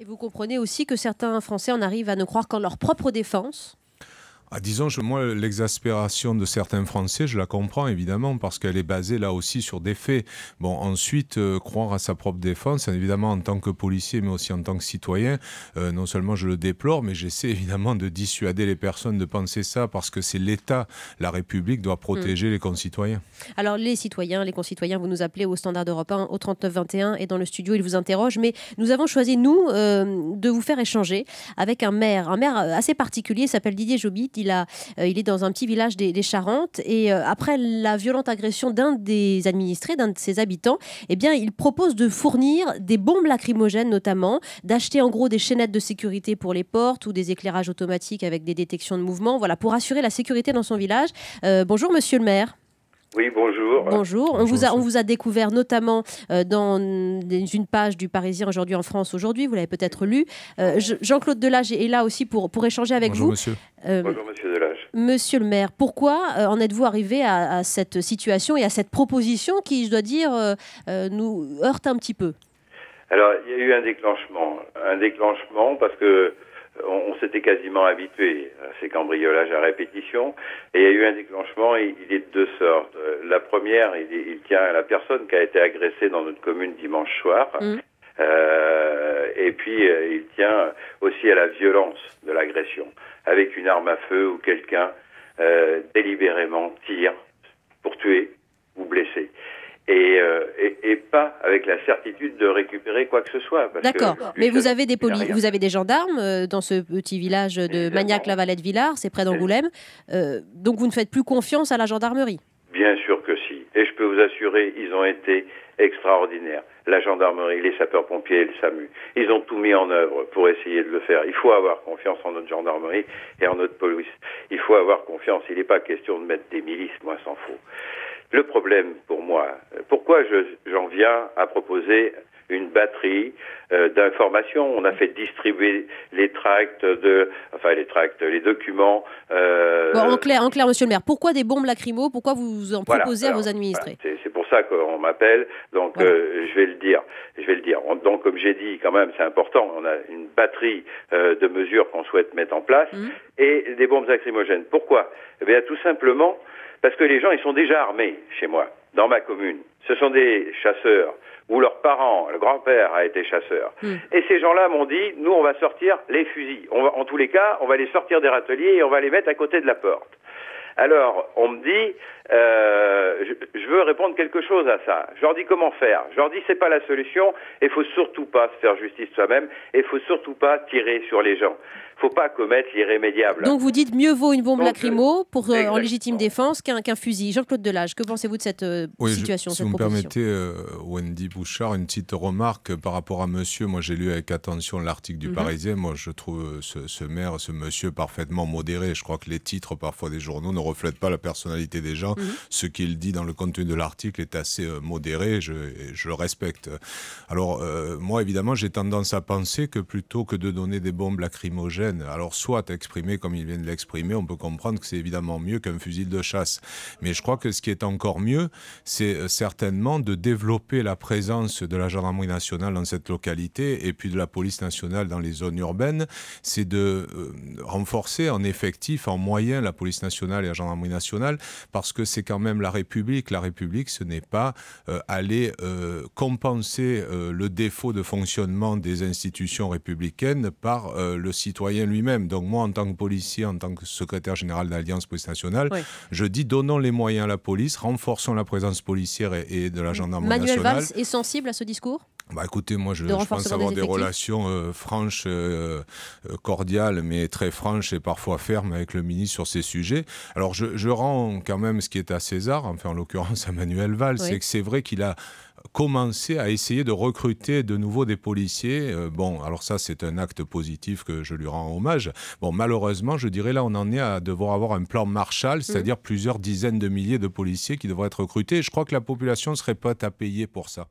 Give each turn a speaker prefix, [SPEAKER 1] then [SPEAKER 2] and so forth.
[SPEAKER 1] Et vous comprenez aussi que certains Français en arrivent à ne croire qu'en leur propre défense?
[SPEAKER 2] Disons, moi, l'exaspération de certains Français, je la comprends évidemment, parce qu'elle est basée là aussi sur des faits. Bon, ensuite, croire à sa propre défense, évidemment, en tant que policier, mais aussi en tant que citoyen, non seulement je le déplore, mais j'essaie évidemment de dissuader les personnes de penser ça, parce que c'est l'État, la République doit protéger les concitoyens.
[SPEAKER 1] Alors, les citoyens, les concitoyens, vous nous appelez au Standard d'Europe 1, au 39 21, et dans le studio, ils vous interrogent. Mais nous avons choisi, nous, de vous faire échanger avec un maire assez particulier, il s'appelle Didier Jobit. Il est dans un petit village des Charentes et après la violente agression d'un des administrés, d'un de ses habitants, eh bien, il propose de fournir des bombes lacrymogènes notamment, d'acheter en gros des chaînettes de sécurité pour les portes ou des éclairages automatiques avec des détections de mouvement, voilà, pour assurer la sécurité dans son village. Bonjour monsieur le maire.
[SPEAKER 3] Oui, bonjour.
[SPEAKER 1] Bonjour. On vous a découvert notamment dans une page du Parisien aujourd'hui en France aujourd'hui, vous l'avez peut-être lu. Jean-Claude Delage est là aussi pour échanger avec
[SPEAKER 2] Bonjour,
[SPEAKER 1] vous.
[SPEAKER 2] Monsieur.
[SPEAKER 3] Bonjour Monsieur Delage.
[SPEAKER 1] Monsieur le maire, pourquoi en êtes-vous arrivé à cette situation et à cette proposition qui, je dois dire, nous heurte un petit peu?
[SPEAKER 3] Alors, il y a eu un déclenchement parce que on s'était quasiment habitué à ces cambriolages à répétition, et il y a eu un déclenchement, il est de deux sortes. La première, il tient à la personne qui a été agressée dans notre commune dimanche soir, et puis il tient aussi à la violence de l'agression, avec une arme à feu où quelqu'un délibérément tire pour tuer ou blesser. Et pas avec la certitude de récupérer quoi que ce soit.
[SPEAKER 1] D'accord, mais vous avez des gendarmes dans ce petit village de Magnac-la-Valette-Villars, c'est près d'Angoulême, donc vous ne faites plus confiance à la gendarmerie?
[SPEAKER 3] Bien sûr que si, et je peux vous assurer, ils ont été extraordinaires. La gendarmerie, les sapeurs-pompiers et le SAMU, ils ont tout mis en œuvre pour essayer de le faire. Il faut avoir confiance en notre gendarmerie et en notre police. Il faut avoir confiance, il n'est pas question de mettre des milices, moi s'en faut. Le problème pour moi, pourquoi j'en viens à proposer une batterie d'informations. On a fait distribuer les tracts, les documents.
[SPEAKER 1] Bon, en clair, monsieur le maire, pourquoi des bombes lacrymo? Pourquoi vous en proposez à vos administrés?
[SPEAKER 3] C'est pour ça qu'on m'appelle, donc voilà. Je vais le dire. Donc, comme j'ai dit, quand même, c'est important. On a une batterie de mesures qu'on souhaite mettre en place et des bombes lacrymogènes. Pourquoi? Eh bien, tout simplement parce que les gens, ils sont déjà armés chez moi, dans ma commune. Ce sont des chasseurs, où leurs parents, le grand-père a été chasseur. Et ces gens-là m'ont dit, nous, on va sortir les fusils. En tous les cas, on va les sortir des râteliers et on va les mettre à côté de la porte. Alors, on me dit, je veux répondre quelque chose à ça. Je leur dis comment faire. Je leur dis, c'est pas la solution. Il faut surtout pas se faire justice soi-même. Et il faut surtout pas tirer sur les gens. Faut pas commettre l'irrémédiable.
[SPEAKER 1] Donc vous dites mieux vaut une bombe lacrymo en légitime défense qu'un fusil. Jean-Claude Delage, que pensez-vous de cette situation,
[SPEAKER 2] si vous me permettez, Wendy Bouchard, une petite remarque par rapport à monsieur. Moi, j'ai lu avec attention l'article du Parisien. Moi, je trouve ce maire, ce monsieur parfaitement modéré. Je crois que les titres, parfois, des journaux ne reflètent pas la personnalité des gens. Ce qu'il dit dans le contenu de l'article est assez modéré. Je le respecte. Alors, moi, évidemment, j'ai tendance à penser que plutôt que de donner des bombes lacrymogènes, alors soit exprimé comme il vient de l'exprimer, on peut comprendre que c'est évidemment mieux qu'un fusil de chasse. Mais je crois que ce qui est encore mieux, c'est certainement de développer la présence de la gendarmerie nationale dans cette localité et puis de la police nationale dans les zones urbaines. C'est de renforcer en effectif, en moyens, la police nationale et la gendarmerie nationale, parce que c'est quand même la République. La République, ce n'est pas aller compenser le défaut de fonctionnement des institutions républicaines par le citoyen lui-même. Donc moi, en tant que policier, en tant que secrétaire général d'Alliance Police Nationale, je dis donnons les moyens à la police, renforçons la présence policière et de la gendarmerie nationale.
[SPEAKER 1] Manuel Valls est sensible à ce discours?
[SPEAKER 2] Écoutez, moi je pense avoir des relations franches, cordiales, mais très franches et parfois fermes avec le ministre sur ces sujets. Alors je rends quand même ce qui est à César, enfin en l'occurrence à Manuel Valls, c'est que c'est vrai qu'il a commencé à essayer de recruter de nouveau des policiers. Bon, alors ça, c'est un acte positif que je lui rends hommage. Bon, malheureusement, je dirais là, on en est à devoir avoir un plan Marshall, c'est-à-dire plusieurs dizaines de milliers de policiers qui devraient être recrutés. Et je crois que la population serait prête à payer pour ça.